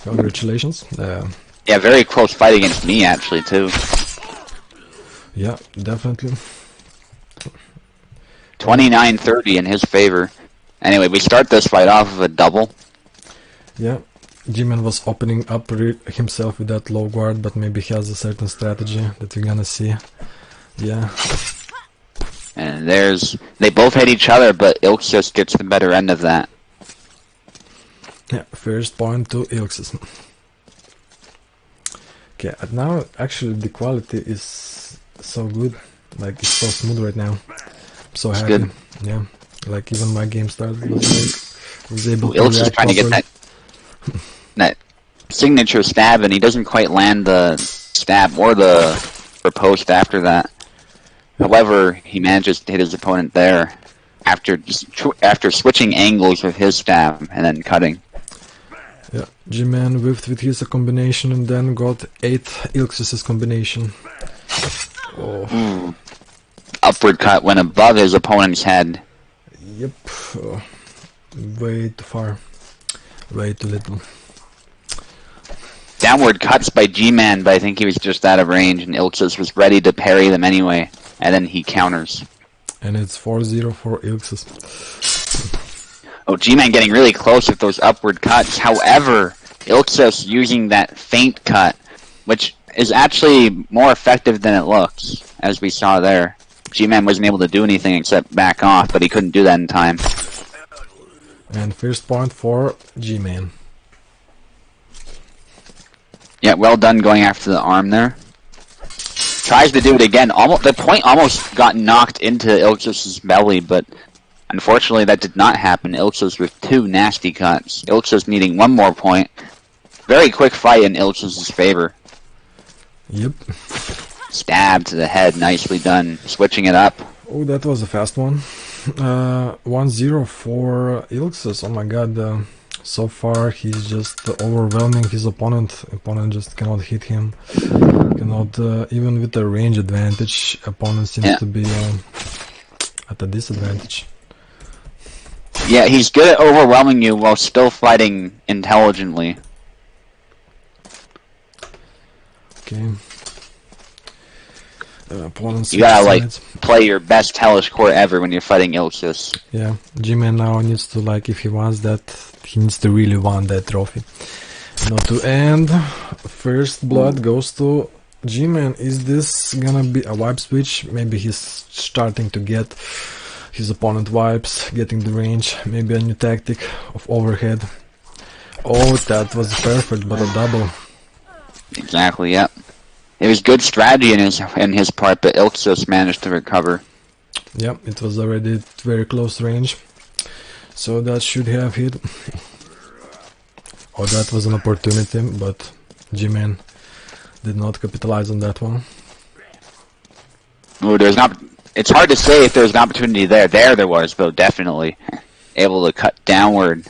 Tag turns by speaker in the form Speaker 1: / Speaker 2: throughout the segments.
Speaker 1: Congratulations.
Speaker 2: Yeah, very close fight against me, actually, too.
Speaker 1: Yeah, definitely.
Speaker 2: 29-30 in his favor. Anyway, we start this fight off of a double.
Speaker 1: Yeah, Gman was opening up himself with that low guard, but maybe he has a certain strategy that we're gonna see. Yeah.
Speaker 2: And they both hit each other, but Ilxuss gets the better end of that.
Speaker 1: Yeah, first point to Ilxuss. Okay, and now actually the quality is so good, like it's so smooth right now. I'm so happy.
Speaker 2: Good.
Speaker 1: Yeah, like even my game started was able to
Speaker 2: Ilxuss
Speaker 1: react
Speaker 2: trying to get that signature stab, and he doesn't quite land the stab or the riposte after that. However, he manages to hit his opponent there after switching angles with his stab and then cutting.
Speaker 1: Yeah, Gman whiffed with his combination and then got 8 Ilxuss's combination. Oh.
Speaker 2: Upward cut went above his opponent's head.
Speaker 1: Yep. Way too far. Way too little.
Speaker 2: Downward cuts by Gman, but I think he was just out of range, and Ilxuss was ready to parry them anyway, and then he counters.
Speaker 1: And it's 4-0 for Ilxuss.
Speaker 2: Oh, Gman getting really close with those upward cuts. However, Ilxuss using that feint cut, which is actually more effective than it looks, as we saw there. Gman wasn't able to do anything except back off, but he couldn't do that in time.
Speaker 1: And first point for Gman.
Speaker 2: Yeah, well done going after the arm there. Tries to do it again. The point almost got knocked into Ilxuss's belly, but unfortunately that did not happen. Ilxuss with 2 nasty cuts. Ilxuss needing 1 more point. Very quick fight in Ilxuss's favor.
Speaker 1: Yep.
Speaker 2: Stab to the head, nicely done. Switching it up.
Speaker 1: Oh, that was a fast one. 1-0 for Ilxuss. Oh my god. So far he's just overwhelming his opponent. Opponent just cannot hit him. Cannot, even with the range advantage, opponent seems to be at a disadvantage.
Speaker 2: Yeah, he's good at overwhelming you while still fighting intelligently.
Speaker 1: Okay. Opponents.
Speaker 2: You gotta play your best Hellish Quart ever when you're fighting Ilxuss.
Speaker 1: Yeah, Gman now needs to if he wants that, he needs to really want that trophy. Not to end. First blood goes to Gman. Is this gonna be a wipe switch? Maybe he's starting to get his opponent wipes, getting the range. Maybe a new tactic of overhead. Oh, that was perfect, but a double.
Speaker 2: Exactly. Yep. It was good strategy in his part, but Ilxuss managed to recover.
Speaker 1: Yeah, it was already very close range, so that should have hit. Oh, that was an opportunity, but Gman did not capitalize on that one.
Speaker 2: Oh, it's hard to say if there's an opportunity there. There was, though, definitely able to cut downward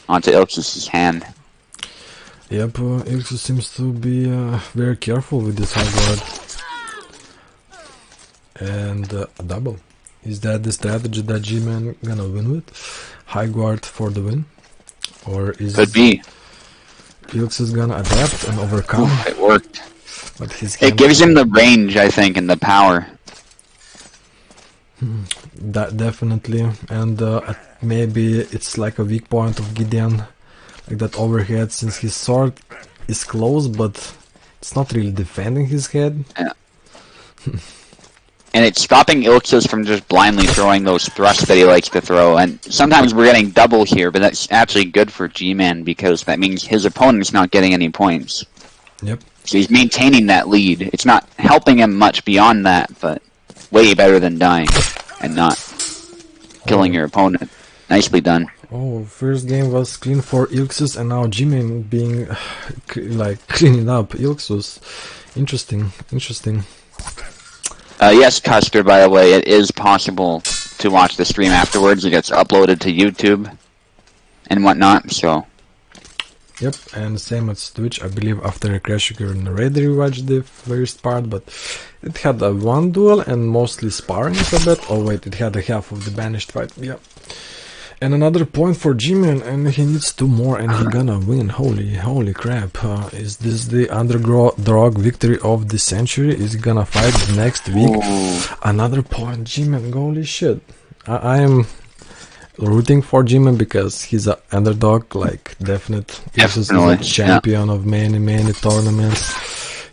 Speaker 2: onto Ilxuss's hand.
Speaker 1: Yep, Ilxuss seems to be very careful with this high guard. And a double. Is that the strategy that Gman gonna win with? High guard for the win? Or is
Speaker 2: Could be.
Speaker 1: Ilxuss gonna adapt and overcome?
Speaker 2: Oof, it worked.
Speaker 1: But
Speaker 2: it gives him the range, I think, and the power.
Speaker 1: That definitely. And maybe it's like a weak point of Gideon. Like that overhead, since his sword is close, but it's not really defending his head.
Speaker 2: Yeah. And it's stopping Ilxuss from just blindly throwing those thrusts that he likes to throw. And sometimes we're getting double here, but that's actually good for Gman because that means his opponent's not getting any points.
Speaker 1: Yep.
Speaker 2: So he's maintaining that lead. It's not helping him much beyond that, but way better than dying and not killing your opponent. Nicely done.
Speaker 1: Oh, first game was clean for Ilxuss, and now Gman being cleaning up Ilxuss. Interesting.
Speaker 2: Yes, Custer, by the way, it is possible to watch the stream afterwards. It gets uploaded to YouTube and whatnot, so.
Speaker 1: Yep, and same as Twitch. I believe after a crash you can already rewatch the first part, but it had a 1 duel and mostly sparring a bit. Oh wait, it had a half of the banished fight, yeah. And another point for Gman, and he needs 2 more, and he gonna win. Holy crap! Is this the underdog victory of the century? Is he gonna fight next week? Another point, Gman. Holy shit! I am rooting for Gman because he's an underdog, like definite. He's a champion of many tournaments.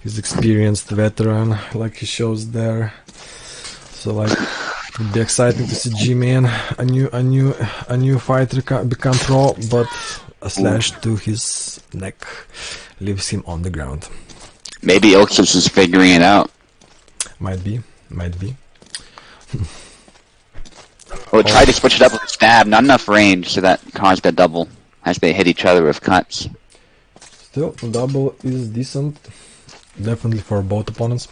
Speaker 1: He's experienced veteran, like he shows there. So like. It'd be exciting to see G-Man, a new fighter become pro, but a slash to his neck leaves him on the ground.
Speaker 2: Maybe Ilxuss is figuring it out.
Speaker 1: Might be.
Speaker 2: Well, try to switch it up with a stab, not enough range, so that caused a double as they hit each other with cuts.
Speaker 1: Still, double is decent, definitely for both opponents.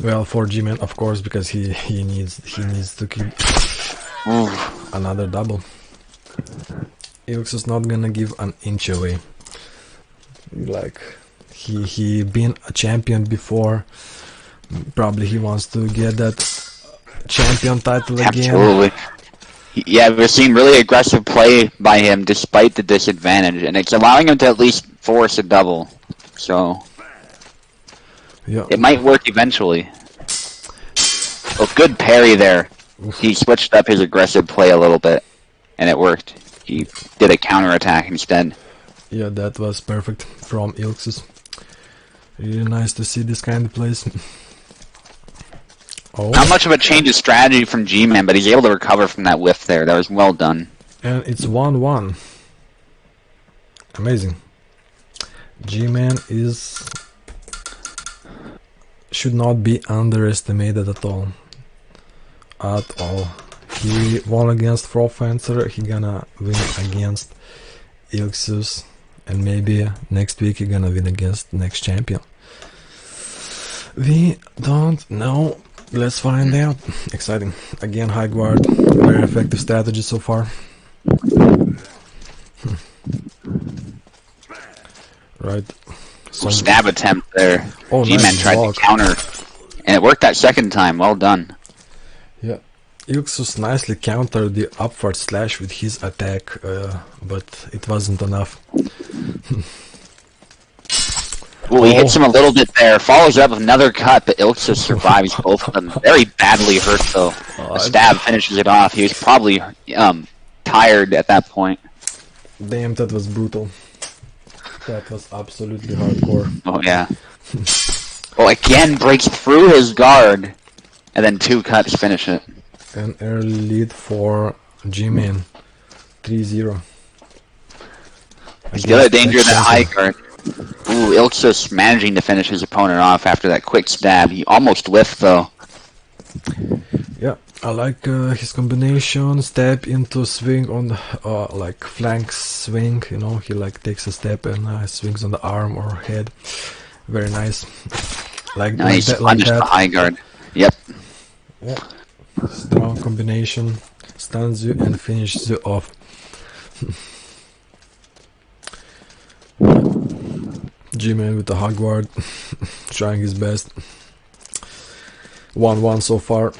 Speaker 1: Well, for G-Man, of course, because he needs to keep another double. Ilxuss is not gonna give an inch away. Like he been a champion before. Probably he wants to get that champion title again.
Speaker 2: Absolutely. Yeah, we're seeing really aggressive play by him despite the disadvantage, and it's allowing him to at least force a double. So.
Speaker 1: Yeah.
Speaker 2: It might work eventually. Oh, good parry there. He switched up his aggressive play a little bit, and it worked. He did a counterattack instead.
Speaker 1: Yeah, that was perfect from Ilxuss. Really nice to see this kind of plays. Oh.
Speaker 2: Not much of a change of strategy from G-Man, but he's able to recover from that whiff there. That was well done.
Speaker 1: And it's 1-1. Amazing. G-Man should not be underestimated at all. He won against Pro Fencer, he gonna win against Ilxuss, and maybe next week he gonna win against next champion. We don't know. Let's find out. Exciting. Again, high guard. Very effective strategy so far. Right.
Speaker 2: Stab attempt there.
Speaker 1: Oh,
Speaker 2: G-Man
Speaker 1: nice
Speaker 2: tried
Speaker 1: block.
Speaker 2: to counter, and it worked that second time. Well done.
Speaker 1: Yeah. Ilxuss nicely countered the upward slash with his attack, but it wasn't enough.
Speaker 2: Well, he hits him a little bit there, follows up with another cut, but Ilxuss survives both of them. Very badly hurt, though. A stab finishes it off. He was probably tired at that point.
Speaker 1: Damn, that was brutal. That was absolutely hardcore.
Speaker 2: Oh, yeah. Well, again, breaks through his guard, and then 2 cuts finish it.
Speaker 1: An early lead for G-Man. 3-0.
Speaker 2: He's got a danger of that high guard. Ooh, Ilxuss managing to finish his opponent off after that quick stab. He almost whiffed, though.
Speaker 1: Yeah, I like his combination, step into swing on the, like flank swing, you know, he like takes a step and swings on the arm or head. Very nice. Like,
Speaker 2: nice,
Speaker 1: like
Speaker 2: punished
Speaker 1: that.
Speaker 2: the high guard. Yep.
Speaker 1: Yeah. Strong combination, stuns you and finishes you off. G-Man with the high guard, trying his best. 1-1 so far.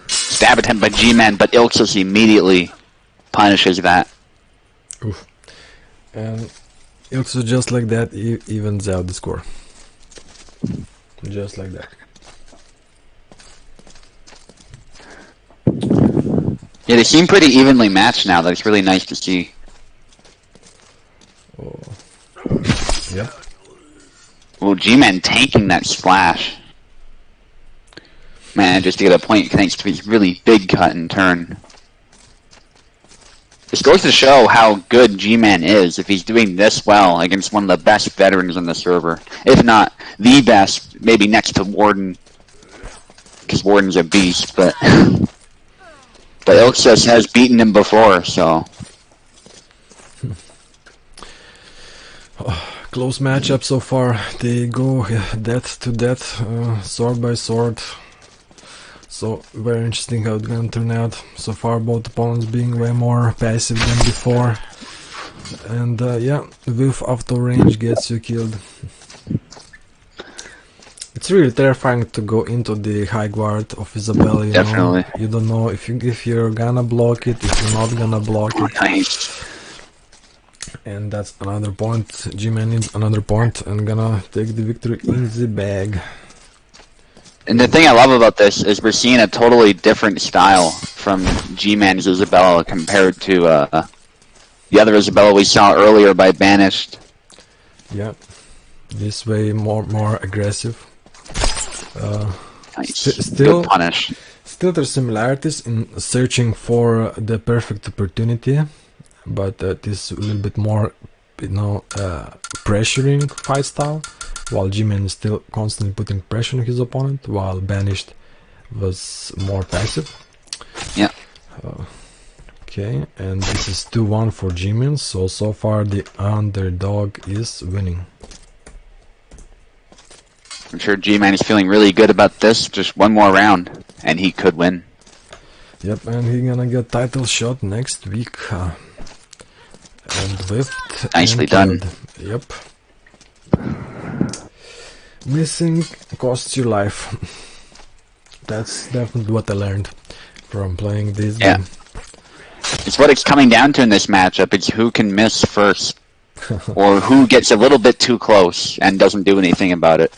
Speaker 2: Stab attempt by G-Man, but Ilxuss immediately punishes that.
Speaker 1: Oof. And Ilxuss just like that evens out the score. Just like that.
Speaker 2: Yeah, they seem pretty evenly matched now. That's really nice to see.
Speaker 1: Oh. Yeah.
Speaker 2: Well, G-Man tanking that splash. Man, just to get a point thanks to his really big cut and turn. This goes to show how good G-Man is if he's doing this well against one of the best veterans on the server. If not the best, maybe next to Warden. Because Warden's a beast, but... but Ilxuss has beaten him before, so...
Speaker 1: Close matchup so far. They go death to death, sword by sword. So very interesting how it's gonna turn out. So far both opponents being way more passive than before. And yeah, whiff after range gets you killed. It's really terrifying to go into the high guard of Isabella, you
Speaker 2: Definitely.
Speaker 1: know. You don't know if you're gonna block it, if you're not gonna block it.
Speaker 2: Nice.
Speaker 1: And that's another point. G-Man needs another point and gonna take the victory in the bag.
Speaker 2: And the thing I love about this is we're seeing a totally different style from G-Man's Isabella compared to the other Isabella we saw earlier by Banished.
Speaker 1: Yeah, this way more aggressive.
Speaker 2: Nice.
Speaker 1: Still,
Speaker 2: Good punish.
Speaker 1: still there's similarities in searching for the perfect opportunity, but it is a little bit more, you know, pressuring fight style, while G-Man is still constantly putting pressure on his opponent, while Banished was more passive.
Speaker 2: Yeah.
Speaker 1: Okay, and this is 2-1 for G-Man, so far the underdog is winning.
Speaker 2: I'm sure G-Man is feeling really good about this. Just one more round, and he could win.
Speaker 1: Yep, and he's gonna get title shot next week. And lift.
Speaker 2: Nicely
Speaker 1: and
Speaker 2: done.
Speaker 1: killed. Yep. Missing costs you life. That's definitely what I learned from playing this game.
Speaker 2: It's what it's coming down to in this matchup. It's who can miss first, or who gets a little bit too close and doesn't do anything about it.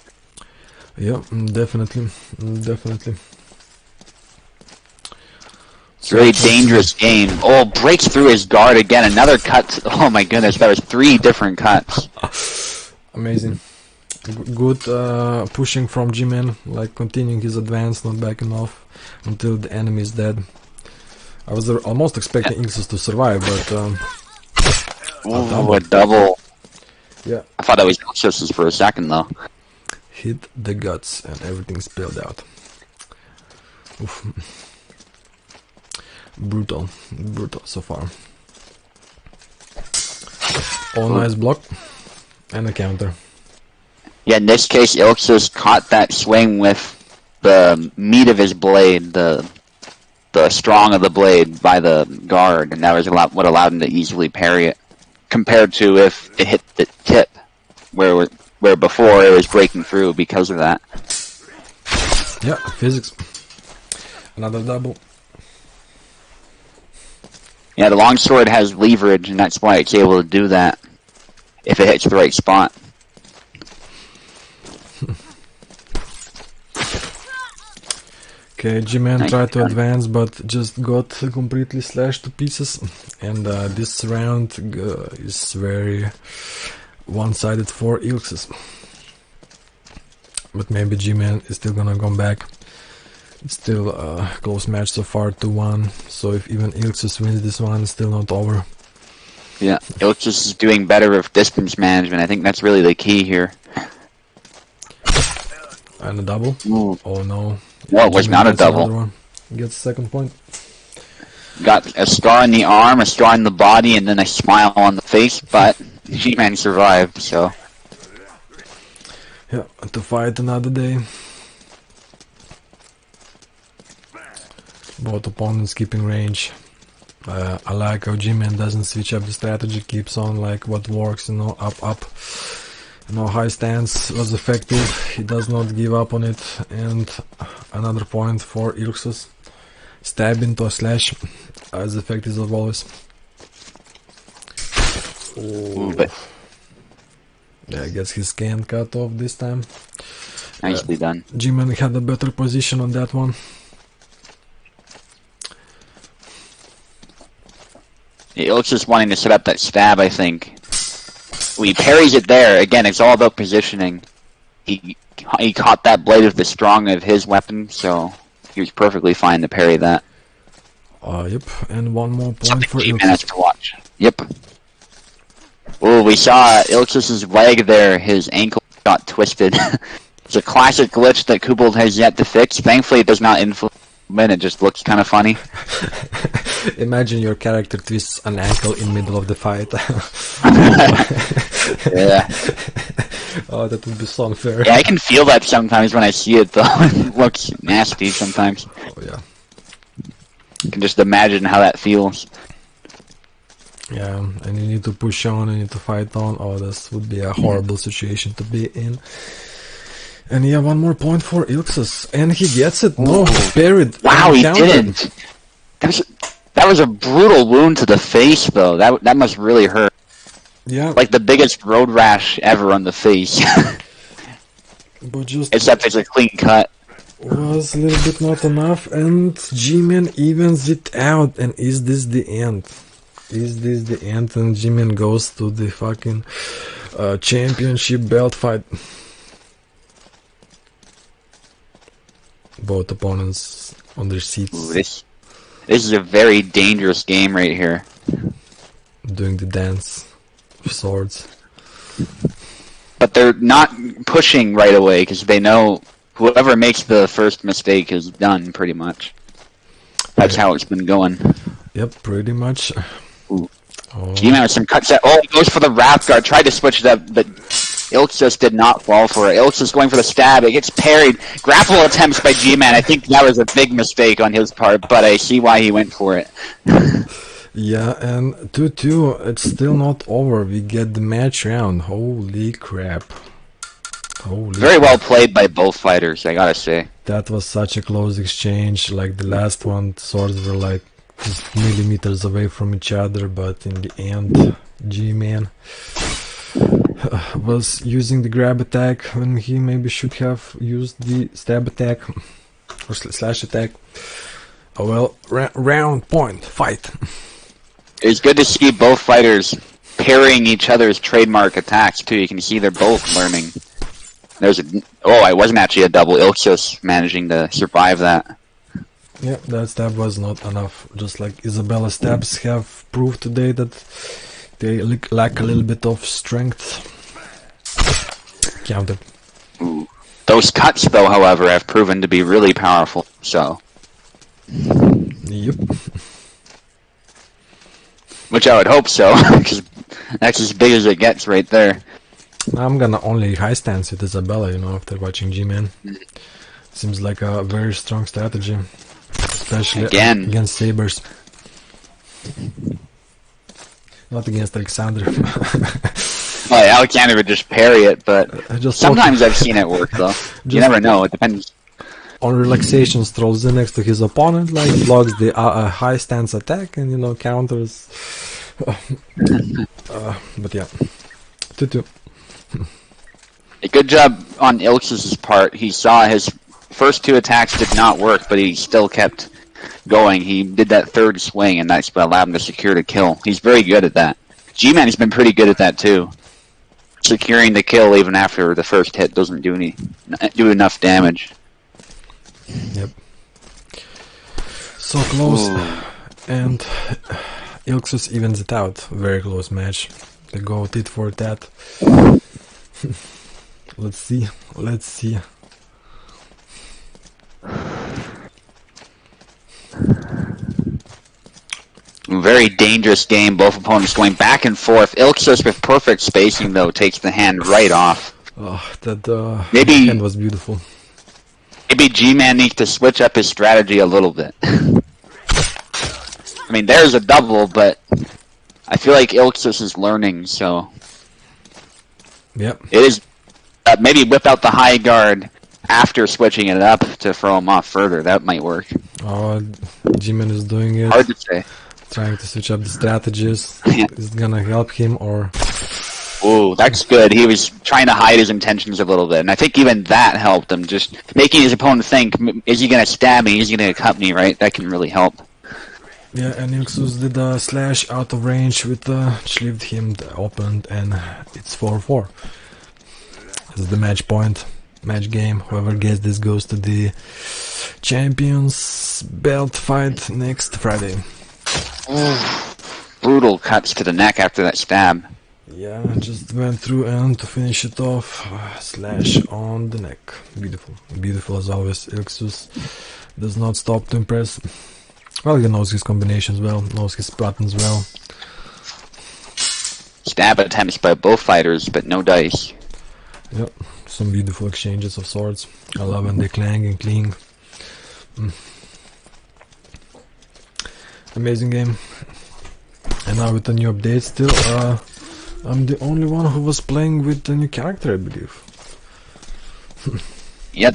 Speaker 1: Yeah, definitely. Definitely.
Speaker 2: It's a really dangerous game. Oh, breaks through his guard again. Another cut. Oh my goodness, that was 3 different cuts.
Speaker 1: Amazing. Good pushing from G-Man, like continuing his advance, not backing off until the enemy is dead. I was almost expecting Ilxuss to survive, but
Speaker 2: Ooh, a double.
Speaker 1: Yeah.
Speaker 2: I thought that was Ilxuss for a second though.
Speaker 1: Hit the guts and everything spilled out. Oof. Brutal so far. Oh, nice block and a counter.
Speaker 2: Yeah, in this case, Ilxuss caught that swing with the meat of his blade, the strong of the blade by the guard, and that was what allowed him to easily parry it, compared to if it hit the tip, where before it was breaking through because of that.
Speaker 1: Yeah, physics. Another double.
Speaker 2: Yeah, the longsword has leverage, and that's why it's able to do that if it hits the right spot.
Speaker 1: Okay, G-Man
Speaker 2: Nice.
Speaker 1: tried to advance, but just got completely slashed to pieces. And this round is very one-sided for Ilxuss. But maybe G-Man is still gonna come back. It's still a close match so far, 2-1. So if even Ilxuss wins this one, it's still not over.
Speaker 2: Yeah, Ilxuss is doing better with distance management. I think that's really the key here.
Speaker 1: And a double.
Speaker 2: Ooh.
Speaker 1: Oh no.
Speaker 2: No, it was
Speaker 1: G-Man
Speaker 2: not a
Speaker 1: gets another
Speaker 2: double.
Speaker 1: one. Gets second point.
Speaker 2: Got a scar in the arm, a scar in the body, and then a smile on the face, but G-Man survived, so...
Speaker 1: Yeah, to fight another day. Both opponents keeping range. I like how G-Man doesn't switch up the strategy, keeps on like what works, you know, up. You know, high stance was effective, he does not give up on it. And another point for Ilxuss. Stab into a slash, as effective as always.
Speaker 2: Ooh, but
Speaker 1: Yeah, I guess his can't cut off this time.
Speaker 2: nicely done.
Speaker 1: G-Man had a better position on that one.
Speaker 2: Yeah, Ilxuss wanting to set up that stab, I think. Well, he parries it there. Again, it's all about positioning. He caught that blade with the strong of his weapon, so he was perfectly fine to parry that.
Speaker 1: Yep, and one more point
Speaker 2: Something
Speaker 1: for
Speaker 2: G-Man has
Speaker 1: Ilxuss.
Speaker 2: to watch. Yep. Oh, we saw Ilxuss's leg there. His ankle got twisted. It's a classic glitch that Kubel has yet to fix. Thankfully, it does not influence movement. It just looks kind of funny.
Speaker 1: Imagine your character twists an ankle in middle of the fight.
Speaker 2: Yeah.
Speaker 1: Oh, that would be so unfair.
Speaker 2: Yeah, I can feel that sometimes when I see it, though. It looks nasty sometimes.
Speaker 1: Oh, yeah.
Speaker 2: You can just imagine how that feels.
Speaker 1: Yeah, and you need to push on, you need to fight on. Oh, this would be a horrible situation to be in. And yeah, one more point for Ilxuss, and he gets it. No, parried.
Speaker 2: Wow, he
Speaker 1: countered.
Speaker 2: didn't. That was a brutal wound to the face, though. That must really hurt.
Speaker 1: Yeah,
Speaker 2: Like the biggest road rash ever on the face.
Speaker 1: but just
Speaker 2: Except it's a clean cut.
Speaker 1: was a little bit not enough, and Gman evens it out. And is this the end? Is this the end? And Gman goes to the fucking championship belt fight. Both opponents on their seats.
Speaker 2: Ooh, this is a very dangerous game right here.
Speaker 1: Doing the dance of swords.
Speaker 2: But they're not pushing right away because they know whoever makes the first mistake is done, pretty much. That's how it's been going.
Speaker 1: Yep, pretty much.
Speaker 2: Ooh.
Speaker 1: Oh.
Speaker 2: Gman with some cuts. He goes for the wrap guard. Tried to switch it up, but Ilxuss did not fall for it. Ilxuss going for the stab. It gets parried. Grapple attempts by Gman. I think that was a big mistake on his part, but I see why he went for it.
Speaker 1: Yeah, and 2-2, it's still not over. We get the match round. Holy crap.
Speaker 2: Very well played by both fighters, I gotta say.
Speaker 1: That was such a close exchange. Like the last one, swords were like just millimeters away from each other, but in the end, Gman was using the grab attack when he maybe should have used the stab attack or slash attack. Oh well, round point, fight.
Speaker 2: It's good to see both fighters parrying each other's trademark attacks too. You can see they're both learning. It wasn't actually a double. Ilxuss managing to survive that.
Speaker 1: Yeah, that stab was not enough. Just like Isabella's stabs have proved today that they lack a little bit of strength. Counted.
Speaker 2: Ooh. Those cuts, though, however, have proven to be really powerful. So.
Speaker 1: Yep.
Speaker 2: Which I would hope so, because that's as big as it gets right there.
Speaker 1: I'm gonna only high stance with Isabella, after watching Gman. Seems like a very strong strategy, especially against sabers. Not against Alexander.
Speaker 2: Well, Alexander would just parry it, but sometimes I've seen it work, though. You never know, it depends.
Speaker 1: On relaxation, strolls in next to his opponent, like blocks the high stance attack and counters. But yeah, 2-2.
Speaker 2: A good job on Ilxuss's part. He saw his first two attacks did not work, but he still kept going. He did that third swing, and that's what allowed him to secure the kill. He's very good at that. Gman has been pretty good at that too. Securing the kill even after the first hit doesn't do enough damage.
Speaker 1: Yep. So close.
Speaker 2: Ooh.
Speaker 1: And Ilxuss evens it out. Very close match. They go tit for tat. Let's see.
Speaker 2: Very dangerous game. Both opponents going back and forth. Ilxuss with perfect spacing, though, takes the hand right off.
Speaker 1: Oh, that hand was beautiful.
Speaker 2: Maybe Gman needs to switch up his strategy a little bit. I mean, there's a double, but I feel like Ilxuss is learning, so...
Speaker 1: Yep.
Speaker 2: It is... maybe whip out the high guard after switching it up to throw him off further. That might work.
Speaker 1: Oh, Gman is doing it.
Speaker 2: Hard to say.
Speaker 1: Trying to switch up the strategies.
Speaker 2: Yeah.
Speaker 1: Is it gonna help him or...
Speaker 2: Ooh, that's good. He was trying to hide his intentions a little bit, and I think even that helped him. Just making his opponent think, is he going to stab me? Is he going to cut me, right? That can really help.
Speaker 1: Yeah, and Ilxuss did a slash out of range with which left him opened, and it's 4-4. This is the match point, match game. Whoever gets this goes to the champions belt fight next Friday.
Speaker 2: Brutal cuts to the neck after that stab.
Speaker 1: Yeah, just went through and to finish it off, slash on the neck. Beautiful, beautiful as always. Ilxuss does not stop to impress. Well, he knows his combinations well, knows his patterns well.
Speaker 2: Stab attempts by both fighters, but no dice.
Speaker 1: Yep, some beautiful exchanges of swords. I love when they clang and cling. Amazing game. And now with the new update still, I'm the only one who was playing with the new character, I believe.
Speaker 2: Yeah,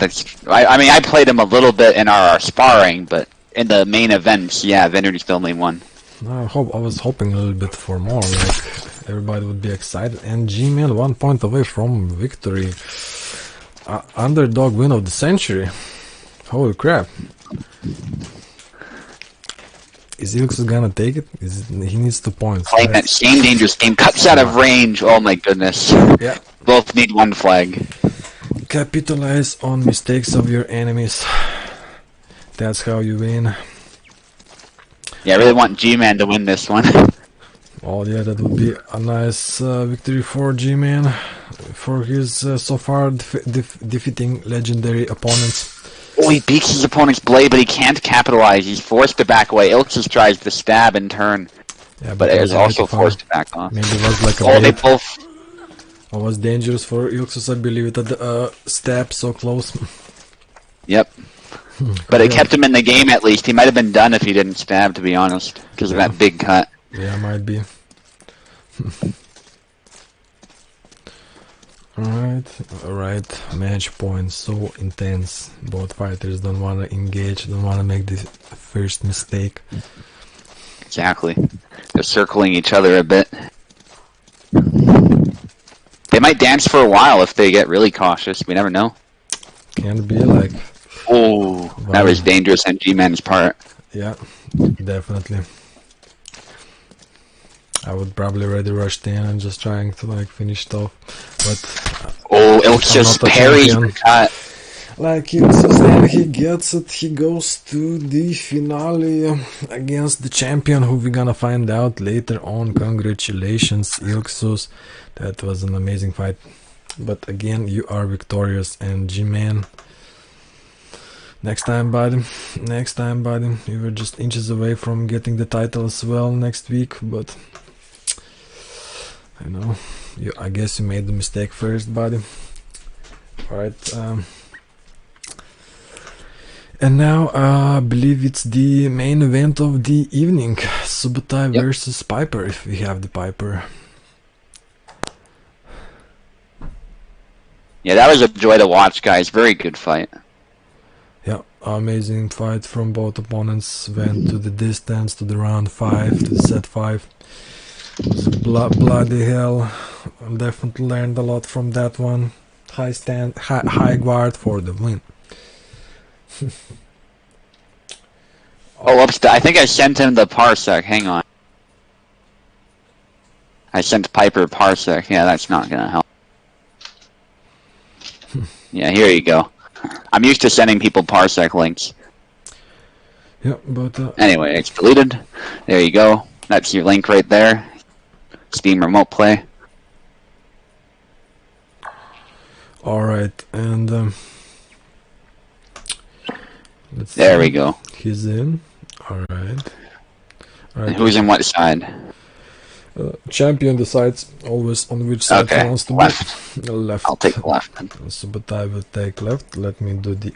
Speaker 2: I mean, I played him a little bit in our sparring, but in the main events, yeah, Vineyard still only won.
Speaker 1: I was hoping a little bit for more, like everybody would be excited. And Gman 1 point away from victory. Underdog win of the century. Holy crap. Is Ilxuss gonna take it? He needs 2 points.
Speaker 2: Playing that same dangerous game, cuts out of range. Oh my goodness.
Speaker 1: Yeah.
Speaker 2: Both need 1 flag.
Speaker 1: Capitalize on mistakes of your enemies. That's how you win.
Speaker 2: Yeah, I really want G-Man to win this one.
Speaker 1: Oh yeah, that would be a nice victory for G-Man, for his so far defeating legendary opponents.
Speaker 2: Oh, he beats his opponent's blade, but he can't capitalize. He's forced to back away. Ilxuss tries to stab and turn,
Speaker 1: Yeah,
Speaker 2: but is also forced to back off.
Speaker 1: Maybe it was like a
Speaker 2: Oh, they
Speaker 1: bait.
Speaker 2: both...
Speaker 1: It was dangerous for Ilxuss, I believe, that the stab so close.
Speaker 2: Yep. But it kept him in the game at least. He might have been done if he didn't stab, to be honest, because of that big cut.
Speaker 1: Yeah, might be. Alright, match point so intense. Both fighters don't want to engage, don't want to make the first mistake.
Speaker 2: Exactly. They're circling each other a bit. They might dance for a while if they get really cautious. We never know.
Speaker 1: Can be like...
Speaker 2: Oh, that was dangerous on G-Man's part.
Speaker 1: Yeah, definitely. I would probably already rushed in and just trying to like finish it off, but
Speaker 2: oh, Ilxuss parries the cut.
Speaker 1: Like Ilxuss, and he gets it. He goes to the finale against the champion, who we're gonna find out later on. Congratulations, Ilxuss. That was an amazing fight. But again, you are victorious, and G-Man. Next time, buddy. Next time, buddy. You were just inches away from getting the title as well next week, but you know, I guess you made the mistake first, buddy. Alright, and now I believe it's the main event of the evening. Subotai versus Piper, if we have the Piper.
Speaker 2: Yeah, that was a joy to watch, guys. Very good fight.
Speaker 1: Yeah, amazing fight from both opponents. Went to the distance, to the round 5, to the set 5. Bloody hell. Definitely learned a lot from that one. High guard for the win.
Speaker 2: Oh, I think I sent him the Parsec. Hang on. I sent Piper Parsec. Yeah, that's not gonna help. Yeah, here you go. I'm used to sending people Parsec links.
Speaker 1: Yeah, but
Speaker 2: anyway, it's deleted. There you go. That's your link right there. Steam Remote Play.
Speaker 1: Alright, and let's see.
Speaker 2: There we go.
Speaker 1: He's in. Alright.
Speaker 2: And who's in what side?
Speaker 1: Champion decides always on which side he wants to
Speaker 2: left.
Speaker 1: be. Left.
Speaker 2: I'll take left.
Speaker 1: So, but I will take left. Let me do the